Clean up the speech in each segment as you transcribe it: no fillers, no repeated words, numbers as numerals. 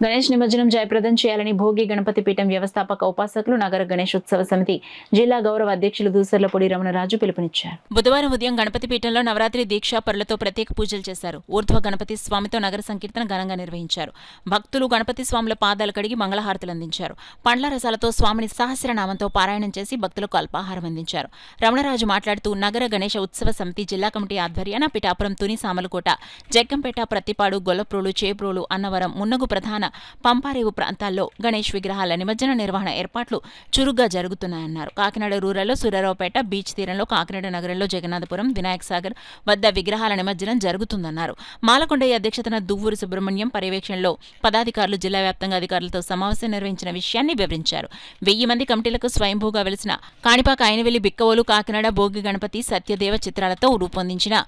గణేష్ నిమజ్జనం జయప్రదం చేయాలని భోగి గణపతి పీఠం వ్యవస్థాపక ఉపాసకులు నగర గణేశోత్సవ సమితి జిల్లా గౌరవ అధ్యక్షులు దూసర్లపూడి రమణరాజు పిలుపునిచ్చారు. బుధవారం ఉదయం గణపతి పీఠంలో నవరాత్రి దీక్షా పరులతో ప్రత్యేక పూజలు చేశారు. ఊర్ధ్వ గణపతి స్వామితో నగర సంకీర్తన ఘనంగా నిర్వహించారు. భక్తులు గణపతి స్వాముల పాదాలు కడిగి మంగళహారతులు అందించారు. పండ్ల రసాలతో స్వామిని సహస్రనామంతో పారాయణం చేసి భక్తులకు అల్పాహారం అందించారు. రమణరాజు మాట్లాడుతూ నగర గణేశ ఉత్సవ సమితి జిల్లా కమిటీ ఆధ్వర్యాన పిఠాపురం, తుని, సామలకోట, జగ్గంపేట, ప్రత్తిపాడు, గొల్లప్రోలు, చేబ్రోలు, అన్నవరం, మున్నగు ప్రధాన పంపారేవు ప్రాంతాల్లో గణేష్ విగ్రహాల నిమజ్జన నిర్వహణ ఏర్పాట్లు చురుగ్గా జరుగుతున్నాయన్నారు. కాకినాడ రూరల్లో సూర్యారావుపేట బీచ్ తీరంలో, కాకినాడ నగరంలో జగన్నాథపురం, వినాయక్ సాగర్ వద్ద విగ్రహాల నిమజ్జనం జరుగుతుందన్నారు. మాలకొండయ్య అధ్యక్షతన దువ్వూరు సుబ్రహ్మణ్యం పర్యవేక్షణలో పదాధికారులు జిల్లా వ్యాప్తంగా అధికారులతో సమావేశం నిర్వహించిన విషయాన్ని వివరించారు. 1000 మంది కమిటీలకు స్వయంభూగా వెలిసిన కాణిపాక, అయినవెల్లి, బిక్కవోలు, కాకినాడ భోగి గణపతి, సత్యదేవ చిత్రాలతో రూపొందించిన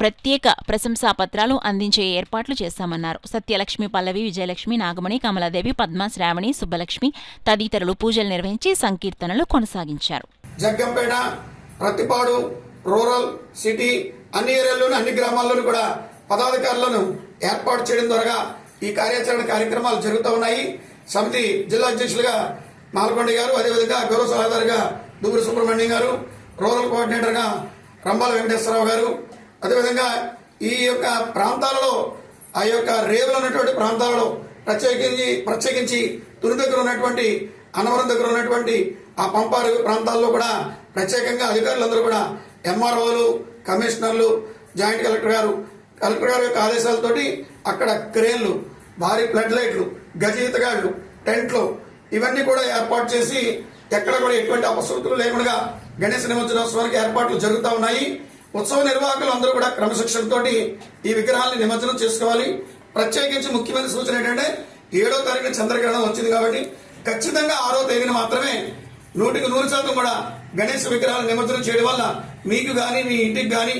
ప్రత్యేక ప్రశంసా పత్రాలు అందించే ఏర్పాట్లు చేశామన్నారు. సత్యలక్ష్మి, పల్లవి, విజయలక్ష్మి, నాగమణి, కమలాదేవి, పద్మ, శ్రావణి, సుబ్బలక్ష్మి తదితరులు పూజలు నిర్వహించి సంకీర్తనలు కొనసాగించారు. జగ్గంపేట, ప్రతిపాడు, రూరల్, సిటీ అన్ని ఏరియాల్లోనూ అన్ని గ్రామాల్లోనూ కూడా పదాధికారులను ఏర్పాటు చేయడం ద్వారా ఈ కార్యాచరణ కార్యక్రమాలు జరుగుతూ ఉన్నాయి. సమితి జిల్లా అధ్యక్షులుగా మాలకొండ గారు, అదేవిధంగా గౌరవ సలహాదారుగా దువ్వూరు సుబ్రహ్మణ్యం గారు, రూరల్ కోఆర్డినేటర్గా రంబాల వెంకటేశ్వరరావు గారు, అదేవిధంగా ఈ యొక్క ప్రాంతాలలో ఆ యొక్క రేవులు ఉన్నటువంటి ప్రాంతాలలో ప్రత్యేకించి తుని దగ్గర ఉన్నటువంటి, అన్నవరం దగ్గర ఉన్నటువంటి ఆ పంపారు ప్రాంతాల్లో కూడా ప్రత్యేకంగా అధికారులందరూ కూడా ఎంఆర్ఓలు, కమిషనర్లు, జాయింట్ కలెక్టర్ గారు యొక్క ఆదేశాలతోటి అక్కడ క్రేన్లు, భారీ ఫ్లడ్ లైట్లు, గజయితగాళ్లు, టెంట్లు ఇవన్నీ కూడా ఏర్పాటు చేసి ఎక్కడ కూడా ఎటువంటి అపశృతులు లేకుండా గణేశ నిమజ్జనోత్సవానికి ఏర్పాట్లు జరుగుతూ ఉన్నాయి. ఉత్సవ నిర్వాహకులు అందరూ కూడా క్రమశిక్షణతో ఈ విగ్రహాలను నిమజ్జనం చేసుకోవాలి. ప్రత్యేకించి ముఖ్యమైన సూచన ఏంటంటే 7వ తారీఖున చంద్రగ్రహణం వచ్చింది కాబట్టి ఖచ్చితంగా 6వ తేదీన మాత్రమే 100% కూడా గణేశ విగ్రహాలను నిమజ్జనం చేయడం వల్ల మీకు గాని, మీ ఇంటికి గాని,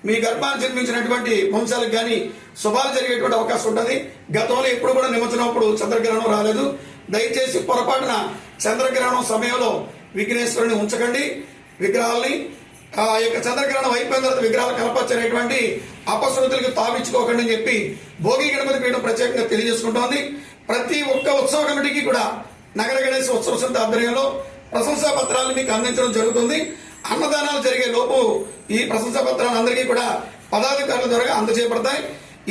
మీ గర్భాన్ని జన్మించినటువంటి వంశాలకు గాని శుభాలు జరిగేటువంటి అవకాశం ఉంటుంది. గతంలో ఎప్పుడు కూడా నిమజ్జనం అప్పుడు చంద్రగ్రహణం రాలేదు. దయచేసి పొరపాటున చంద్రగ్రహణం సమయంలో విఘ్నేశ్వరుని ఉంచకండి. విగ్రహాలని ఆ యొక్క చంద్రగ్రహణం అయిపోయిన తర్వాత విగ్రహాలు కనపరచనేటువంటి అపశృతులకు తావించుకోకండి అని చెప్పి భోగి గణపతి పీఠం ప్రత్యేకంగా తెలియజేసుకుంటోంది. ప్రతి ఒక్క ఉత్సవ కమిటీకి కూడా నగర గణేశ ఉత్సవ సమితి ఆధ్వర్యంలో ప్రశంసా పత్రాలను మీకు అందించడం జరుగుతుంది. అన్నదానాలు జరిగే లోపు ఈ ప్రశంసా పత్రాలు అందరికీ కూడా పదాధికారుల ద్వారా అందజేయబడతాయి.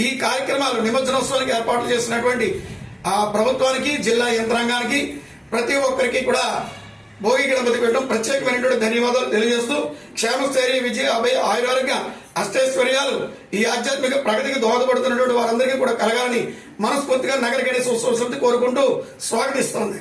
ఈ కార్యక్రమాలు నిమజ్జనోత్సవానికి ఏర్పాట్లు చేసినటువంటి ఆ ప్రభుత్వానికి, జిల్లా యంత్రాంగానికి, ప్రతి ఒక్కరికి కూడా భోగి గణపతి పీఠం ప్రత్యేకమైనటువంటి ధన్యవాదాలు తెలియజేస్తూ క్షేమస్థైర్య, విజయ, అభయ, ఆయురారోగ్య, అష్టైశ్వర్యాలు ఈ ఆధ్యాత్మిక ప్రగతికి దోహదపడుతున్నటువంటి వారందరికీ కూడా కలగాలని మనస్ఫూర్తిగా నగర గణేశ ఉత్సవ సమితి కోరుకుంటూ స్వాగతిస్తోంది.